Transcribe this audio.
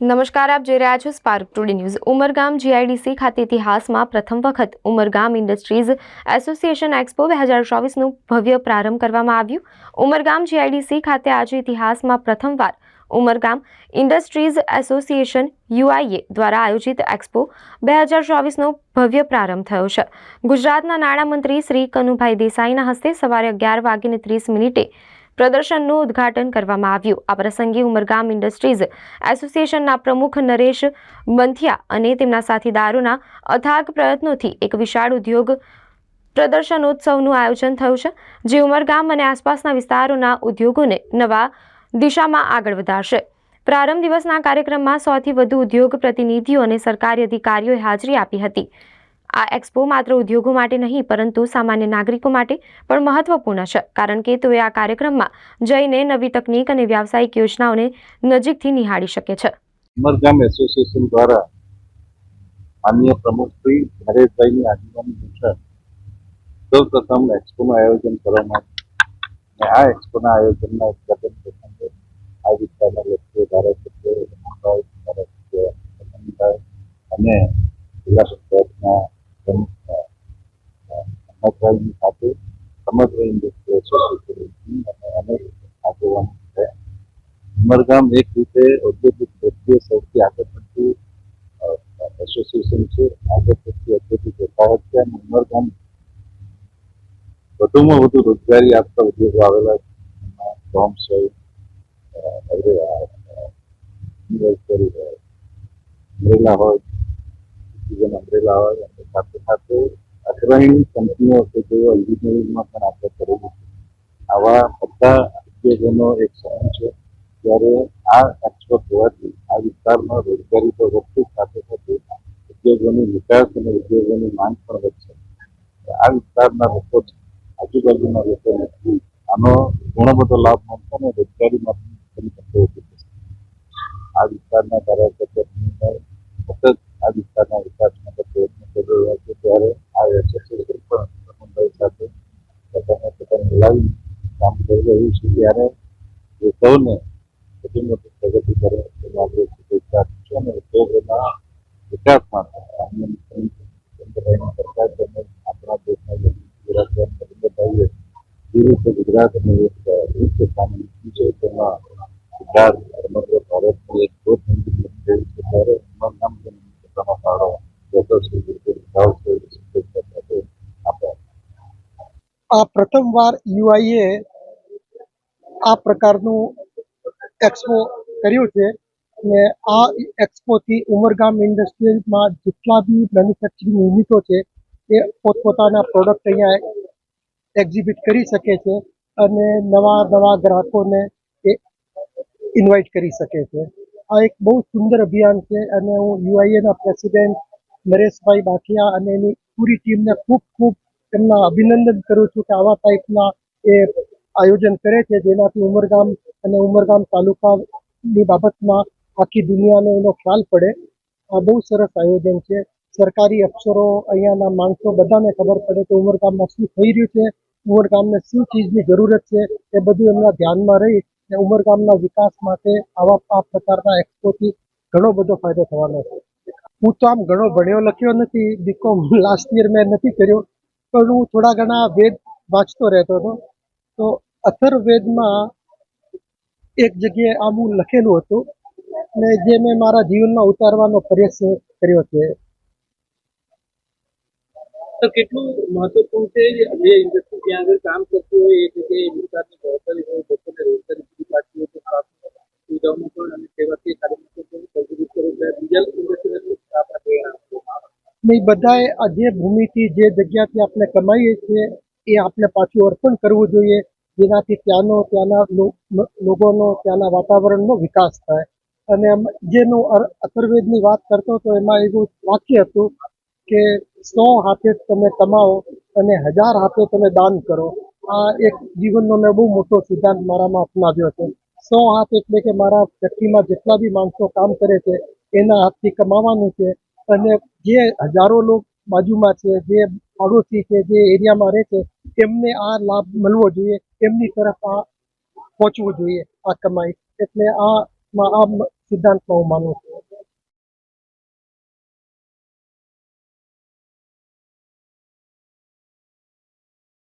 નમસ્કાર, આપ જોઈ રહ્યા છો spark today news. Umargam GIDC ખાતે ઇતિહાસમાં પ્રથમ વખત ઉમરગામ ઇન્ડસ્ટ્રીઝ એસોસિએશન એક્સપો 2024નું ભવ્ય પ્રારંભ કરવામાં આવ્યું। ઉમરગામ જીઆઈડીસી ખાતે આજે ઇતિહાસમાં પ્રથમવાર ઉમરગામ ઇન્ડસ્ટ્રીઝ એસોસિએશન યુઆઈએ દ્વારા આયોજિત એક્સપો 2024નો ભવ્ય પ્રારંભ થયો છે। ગુજરાતના નાણામંત્રી શ્રી કનુભાઈ દેસાઈના હસ્તે સવારે 11:30 પ્રદર્શનનું ઉદ્ઘાટન કરવામાં આવ્યું। આ પ્રસંગે ઉમરગામ ઇન્ડસ્ટ્રીઝ એસોસિએશનના પ્રમુખ નરેશ બંથિયા અને તેમના સાથીદારોના અથાગ પ્રયત્નોથી એક વિશાળ ઉદ્યોગ પ્રદર્શનોત્સવનું આયોજન થયું છે, જે ઉમરગામ અને આસપાસના વિસ્તારોના ઉદ્યોગોને નવા દિશામાં આગળ વધારશે। પ્રારંભ દિવસના કાર્યક્રમમાં 100થી વધુ ઉદ્યોગ પ્રતિનિધિઓ અને સરકારી અધિકારીઓએ હાજરી આપી હતી। આ એક્સપો માત્ર ઉદ્યોગો માટે નહીં, પરંતુ સામાન્ય નાગરિકો માટે પણ મહત્વપૂર્ણ છે, કારણ કે તેઓ આ કાર્યક્રમમાં જઈને નવી તકનીક અને વ્યાવસાયિક યોજનાઓને નજીકથી નિહાળી શકે છે। ઉમરગામ એસોસિએશન દ્વારા માનનીય પ્રમુખ શ્રી નરેશભાઈની આગેવાની હેઠળ સૌપ્રથમ એક્સપોનું આયોજન કરવામાં આવ્યું। આ એક્સપોના આયોજનના ઉદ્ઘાટન પ્રસંગે આ વિસ્તારના લોકો ધારાસભ્ય અને જિલ્લા પંચાયતના પ્રમુખ અમરભાઈની સાથે સમગ્ર ઇન્ડસ્ટ્રી એસોસિએશન અને અનેક આગેવાનો છે। ઉમરગામ એક રીતે ઔદ્યોગિક દ્રષ્ટિએ સૌથી આગળ પડતું એસોસિએશન છે, આગળ પડતી ઔદ્યોગિક વસાહત છે અને ઉમરગામ વધુમાં વધુ રોજગારી આપતા ઉદ્યોગો આવેલા છે। ડોમ્સ હોય, અમરેલા હોય, અમરેલા હોય અને સાથે સાથે અગ્રણી કંપનીઓ કે જેઓ એન્જિનિયરિંગમાં પણ આપણે કરેલું છે, આવા બધા ઉદ્યોગોનો એક સમૂહ છે। ત્યારે આ એક્સપો થવાથી આ વિસ્તારમાં રોજગારી તો વધશે, સાથે સાથે ઉદ્યોગોની વિકાસ અને ઉદ્યોગોની માંગ પણ વધશે। આ વિસ્તારના લોકો, આજુબાજુના લોકોને આનો ઘણો બધો લાભ મળશે અને રોજગારીમાં પણ તકો ઊભી થશે। આ વિસ્તારના ધારાસભ્ય સતત આ વિસ્તારના વિકાસ માટે પ્રયત્ન કરી રહ્યા છે, ત્યારે આ એસોસિએશન પણ પ્રમુખભાઈ સાથે પોતાને મિલાવી કામ કરી રહ્યું છે। ત્યારે એ સૌને વધુ મોટી પ્રગતિ કરે એનો આપણે શુભેચ્છા આપીશું અને ઉદ્યોગોના વિકાસ માટે સરકાર તેમજ આપણા દેશના નરેન્દ્રભાઈએ જે રીતે ગુજરાત અને એક ઉચ્ચ સ્થાને મૂક્યું છે, તેમાં ગુજરાત સમગ્ર ભારતની એક ગ્રોથ એન્જિન બની રહ્યું છે। ત્યારે ઉમરગામ પોતાનો ફાળો આ પ્રથમવાર યુઆઈએ આ પ્રકારનું એક્સપો કર્યું છે અને આ એક્સપોથી ઉમરગામ ઇન્ડસ્ટ્રીઝમાં જેટલા બી મેન્યુફેક્ચરિંગ યુનિટો છે એ પોતપોતાના પ્રોડક્ટ અહીંયા એક્ઝિબિટ કરી શકે છે અને નવા ગ્રાહકોને એ ઇન્વાઇટ કરી શકે છે। આ એક બહુ સુંદર અભિયાન છે અને હું યુઆઈએના પ્રેસિડેન્ટ નરેશભાઈ બાઠિયા અને એની પૂરી ટીમને ખૂબ એમના અભિનંદન કરું છું કે આવા ટાઈપના એ આયોજન કરે છે, જેનાથી ઉમરગામ અને ઉમરગામ તાલુકાની બાબતમાં આખી દુનિયાને એનો ખ્યાલ પડે। આ બહુ સરસ આયોજન છે। સરકારી અફસરો, અહીંયાના માણસો બધાને ખબર પડે કે ઉમરગામમાં શું થઈ રહ્યું છે, ઉમરગામને શું ચીજની જરૂરત છે, એ બધું એમના ધ્યાનમાં રહી અને ઉમરગામના વિકાસ માટે આ પ્રકારના એક્સપોથી ઘણો બધો ફાયદો થવાનો છે। હું તો આમ ઘણો ભણ્યો લખ્યો નથી, બીકોમ લાસ્ટ યર મેં નથી કર્યો, પણ હું થોડા ઘણા વેદ વાંચતો રહેતો હતો। તો અથર્વવેદમાં એક જગ્યાએ આવું લખેલું હતું અને જે મેં મારા જીવનમાં ઉતારવાનો પ્રયાસ કર્યો છે। તો કેટલું મહત્વપૂર્ણ છે જે ઇન્ડસ્ટ્રી ત્યાં આગળ કામ કરતું હોય એ જગ્યાએ વિસ્તારની જવાબદારી હોય, લોકોને રોજગારી પૂરી પાડતી હોય, તો સુવિધાઓનું પણ અને સેવાકીય કાર્યક્રમો પણ બીજા ઇન્ડસ્ટ્રી બધાએ આ જે ભૂમિથી, જે જગ્યાથી આપણે કમાઈએ છીએ એ આપણે પાછું અર્પણ કરવું જોઈએ, જેનાથી ત્યાંના લોકોનો, ત્યાંના વાતાવરણનો વિકાસ થાય। અને જેનું અથર્વવેદની વાત કરતો હતો એમાં એવું વાક્ય હતું કે 100 હાથે તમે કમાઓ અને 1000 હાથે તમે દાન કરો। આ એક જીવનનો મેં બહુ મોટો સિદ્ધાંત મારામાં અપનાવ્યો છે। 100 હાથ એટલે કે મારા ફેક્ટરીમાં જેટલા બી માણસો કામ કરે છે એના હાથથી કમાવાનું છે અને જે હજારો લોકો બાજુમાં છે, જે પાડોશી છે, જે એરિયામાં રહે છે, એમને આ લાભ મળવો જોઈએ, એમની તરફ આ પહોંચવું જોઈએ આ કમાઈ। એટલે આ સિદ્ધાંતમાં હું માનું છું.